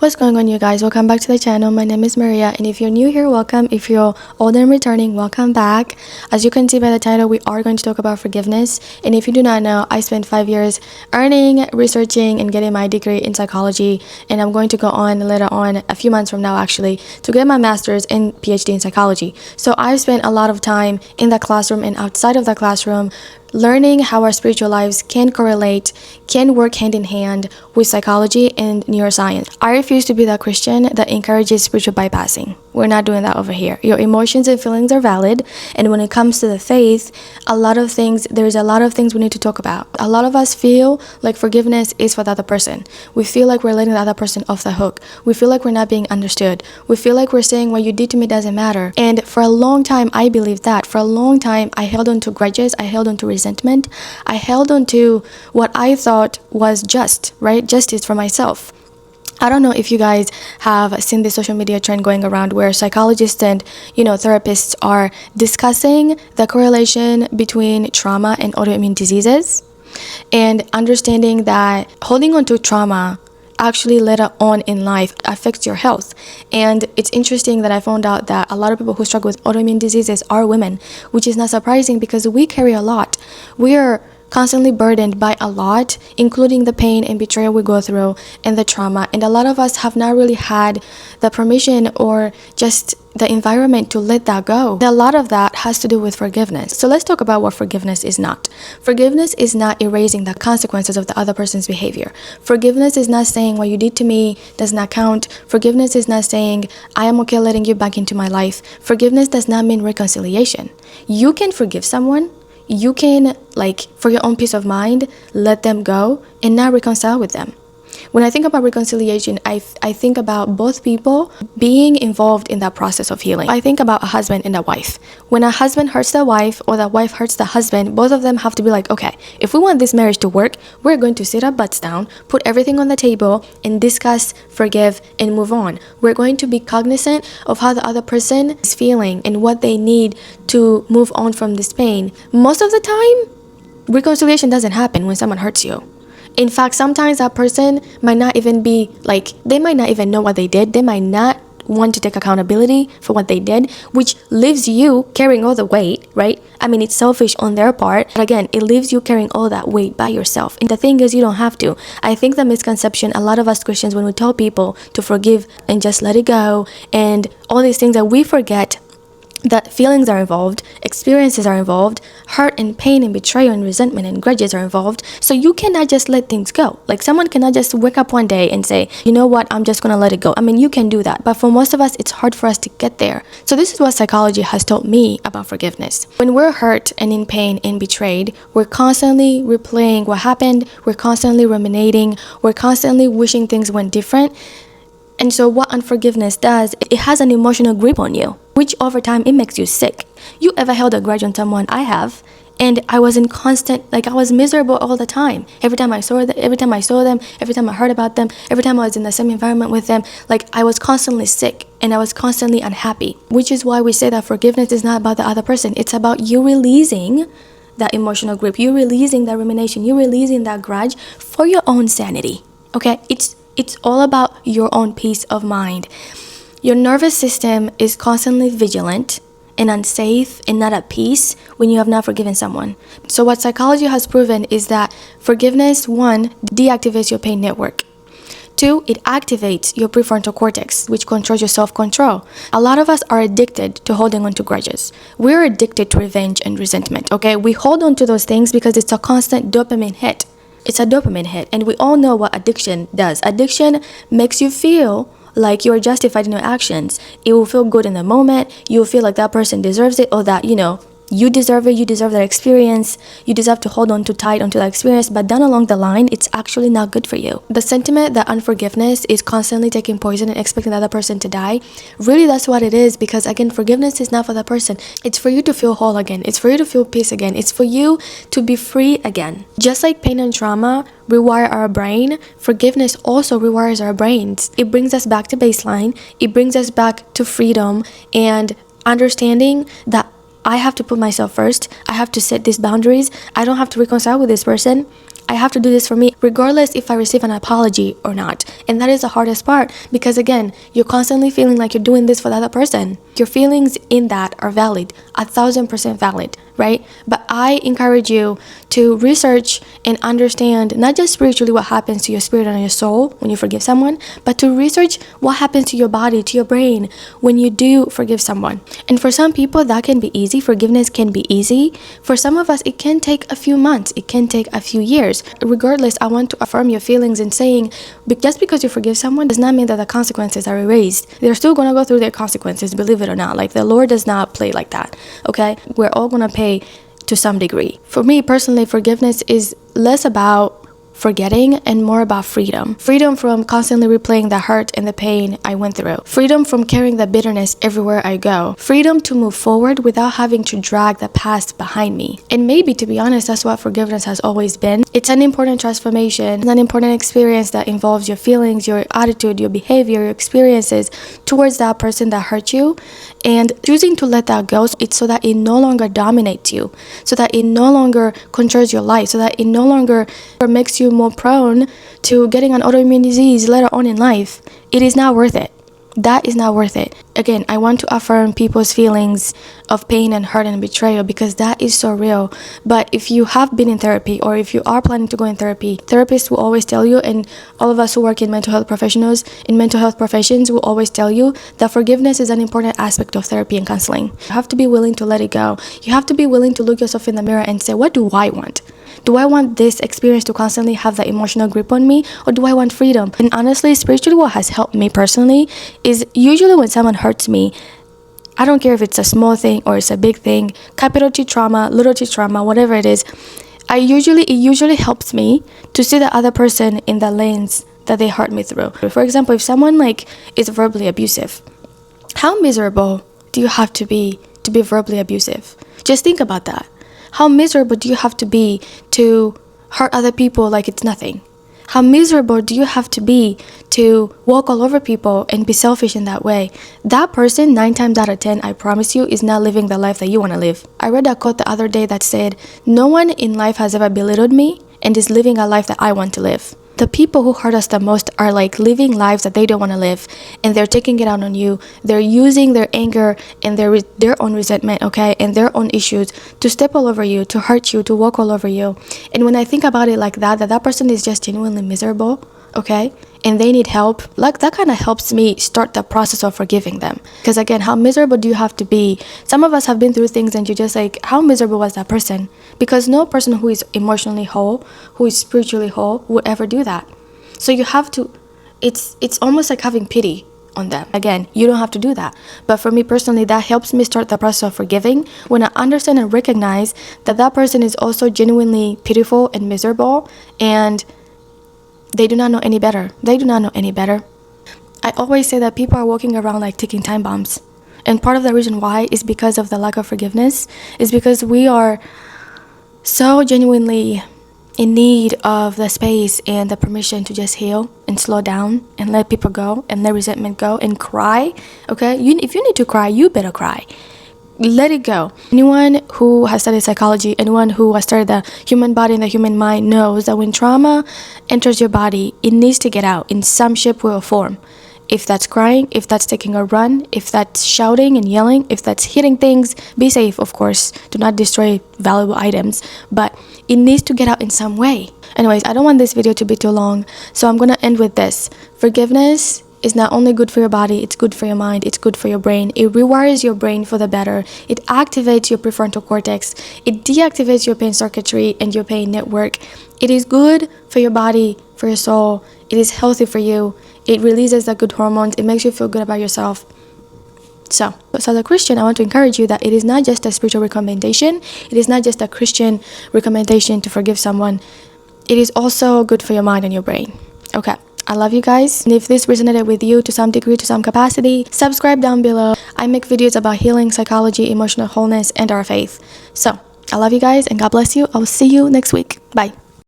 What's going on, you guys? Welcome back to the channel. My name is Maria, and if you're new here, welcome. If you're old and returning, welcome back. As you can see by the title, we are going to talk about forgiveness. And if you do not know, I spent 5 years earning, researching, and getting my degree in psychology, and I'm going to go on later on, a few months from now actually, to get my master's and PhD in psychology. So I've spent a lot of time in the classroom and outside of the classroom learning how our spiritual lives can correlate, can work hand in hand with psychology and neuroscience. I refuse to be that Christian that encourages spiritual bypassing. We're not doing that over here. Your emotions and feelings are valid, and when it comes to the faith, there's a lot of things we need to talk about. A lot of us feel like forgiveness is for the other person. We feel like we're letting the other person off the hook. We feel like we're not being understood. We feel like we're saying what you did to me doesn't matter. And for a long time, I believed that. For a long time, I held on to grudges. I held on to resentment. I held on to what I thought was just, right? Justice for myself. I don't know if you guys have seen the social media trend going around where psychologists and, therapists are discussing the correlation between trauma and autoimmune diseases, and understanding that holding on to trauma actually later on in life affects your health. And it's interesting that I found out that a lot of people who struggle with autoimmune diseases are women, which is not surprising because we carry a lot. We are constantly burdened by a lot, including the pain and betrayal we go through and the trauma. And a lot of us have not really had the permission or just the environment to let that go. And a lot of that has to do with forgiveness. So let's talk about what forgiveness is not. Forgiveness is not erasing the consequences of the other person's behavior. Forgiveness is not saying what you did to me does not count. Forgiveness is not saying I am okay letting you back into my life. Forgiveness does not mean reconciliation. You can forgive someone. You can, for your own peace of mind, let them go and not reconcile with them. When I think about reconciliation, I think about both people being involved in that process of healing. I think about a husband and a wife. When a husband hurts the wife or the wife hurts the husband, both of them have to be like, okay, if we want this marriage to work, we're going to sit our butts down, put everything on the table, and discuss, forgive, and move on. We're going to be cognizant of how the other person is feeling and what they need to move on from this pain. Most of the time, reconciliation doesn't happen when someone hurts you. In fact, sometimes that person might not even be they might not even know what they did. They might not want to take accountability for what they did, which leaves you carrying all the weight, right? I mean, it's selfish on their part, but again, it leaves you carrying all that weight by yourself. And the thing is, you don't have to. I think the misconception, a lot of us Christians, when we tell people to forgive and just let it go and all these things, that we forget that feelings are involved, experiences are involved, hurt and pain and betrayal and resentment and grudges are involved. So you cannot just let things go. Someone cannot just wake up one day and say, you know what, I'm just gonna let it go. I mean, you can do that, but for most of us, it's hard for us to get there. So this is what psychology has taught me about forgiveness. When we're hurt and in pain and betrayed, we're constantly replaying what happened, we're constantly ruminating, we're constantly wishing things went different. And so what unforgiveness does, it has an emotional grip on you, which over time, it makes you sick. You ever held a grudge on someone? I have. And I was in constant, I was miserable all the time. Every time I saw them, every time I heard about them, every time I was in the same environment with them, I was constantly sick and I was constantly unhappy. Which is why we say that forgiveness is not about the other person. It's about you releasing that emotional grip, you releasing that rumination, you releasing that grudge for your own sanity. Okay? It's all about your own peace of mind. Your nervous system is constantly vigilant and unsafe and not at peace when you have not forgiven someone. So what psychology has proven is that forgiveness, 1, deactivates your pain network. 2, it activates your prefrontal cortex, which controls your self-control. A lot of us are addicted to holding on to grudges. We're addicted to revenge and resentment, okay? We hold on to those things because it's a constant dopamine hit. It's a dopamine hit, and we all know what addiction does. Addiction makes you feel like you're justified in your actions. It will feel good in the moment. You'll feel like that person deserves it, or that, you deserve it, you deserve that experience, you deserve to hold on too tight onto that experience, but down along the line, it's actually not good for you. The sentiment that unforgiveness is constantly taking poison and expecting the other person to die, really that's what it is, because again, forgiveness is not for the person. It's for you to feel whole again. It's for you to feel peace again. It's for you to be free again. Just like pain and trauma rewire our brain, forgiveness also rewires our brains. It brings us back to baseline. It brings us back to freedom and understanding that I have to put myself first. I have to set these boundaries. I don't have to reconcile with this person. I have to do this for me, regardless if I receive an apology or not. And that is the hardest part, because again, you're constantly feeling like you're doing this for the other person. Your feelings in that are valid, 1,000% valid, right? But I encourage you to research and understand not just spiritually what happens to your spirit and your soul when you forgive someone, but to research what happens to your body, to your brain when you do forgive someone. And for some people that can be easy. Forgiveness can be easy. For some of us it can take a few months, it can take a few years. Regardless, I want to affirm your feelings in saying, just because you forgive someone does not mean that the consequences are erased. They're still going to go through their consequences, believe it or not. Like, the Lord does not play like that, okay? We're all going to pay to some degree. For me personally, forgiveness is less about forgetting and more about freedom. Freedom from constantly replaying the hurt and the pain I went through. Freedom from carrying the bitterness everywhere I go. Freedom to move forward without having to drag the past behind me. And maybe, to be honest, that's what forgiveness has always been. It's an important transformation, an important experience that involves your feelings, your attitude, your behavior, your experiences towards that person that hurt you, and choosing to let that go. It's so that it no longer dominates you, so that it no longer controls your life, so that it no longer makes you more prone to getting an autoimmune disease later on in life. It is not worth it. That is not worth it. Again, I want to affirm people's feelings of pain and hurt and betrayal, because that is so real. But if you have been in therapy, or if you are planning to go in therapy, therapists will always tell you, and all of us who work in mental health professions will always tell you that forgiveness is an important aspect of therapy and counseling. You have to be willing to let it go. You have to be willing to look yourself in the mirror and say, what do I want? Do I want this experience to constantly have the emotional grip on me, or do I want freedom? And honestly, spiritually, what has helped me personally is usually when someone hurts me, I don't care if it's a small thing or it's a big thing, capital T trauma, little t trauma, whatever it is, it usually helps me to see the other person in the lens that they hurt me through. For example, if someone is verbally abusive, how miserable do you have to be verbally abusive? Just think about that. How miserable do you have to be to hurt other people like it's nothing? How miserable do you have to be to walk all over people and be selfish in that way? That person, 9 times out of 10, I promise you, is not living the life that you want to live. I read a quote the other day that said, no one in life has ever belittled me and is living a life that I want to live. The people who hurt us the most are living lives that they don't want to live, and they're taking it out on you. They're using their anger and their own resentment, okay, and their own issues to step all over you, to hurt you, to walk all over you. And when I think about it like that person is just genuinely miserable, okay, and they need help, that kind of helps me start the process of forgiving them. Because again, how miserable do you have to be? Some of us have been through things and you're just how miserable was that person? Because no person who is emotionally whole, who is spiritually whole, would ever do that. So you have to, it's almost like having pity on them. Again, you don't have to do that. But for me personally, that helps me start the process of forgiving when I understand and recognize that person is also genuinely pitiful and miserable, and they do not know any better. They do not know any better. I always say that people are walking around like ticking time bombs. And part of the reason why is because of the lack of forgiveness, is because we are so genuinely in need of the space and the permission to just heal and slow down and let people go and let resentment go and cry, okay? If you need to cry, you better cry. Let it go. Anyone who has studied psychology, anyone who has studied the human body and the human mind knows that when trauma enters your body, it needs to get out in some shape, way, or form. If that's crying, if that's taking a run, if that's shouting and yelling, if that's hitting things, be safe, of course. Do not destroy valuable items, but it needs to get out in some way. Anyways, I don't want this video to be too long, so I'm gonna end with this. Forgiveness is not only good for your body, it's good for your mind, it's good for your brain. It rewires your brain for the better. It activates your prefrontal cortex. It deactivates your pain circuitry and your pain network. It is good for your body, for your soul. It is healthy for you. It releases the good hormones. It makes you feel good about yourself. So as a Christian, I want to encourage you that it is not just a spiritual recommendation. It is not just a Christian recommendation to forgive someone. It is also good for your mind and your brain. Okay. I love you guys, and if this resonated with you to some degree, to some capacity, subscribe down below. I make videos about healing, psychology, emotional wholeness, and our faith. So I love you guys, and God bless you. I'll see you next week. Bye.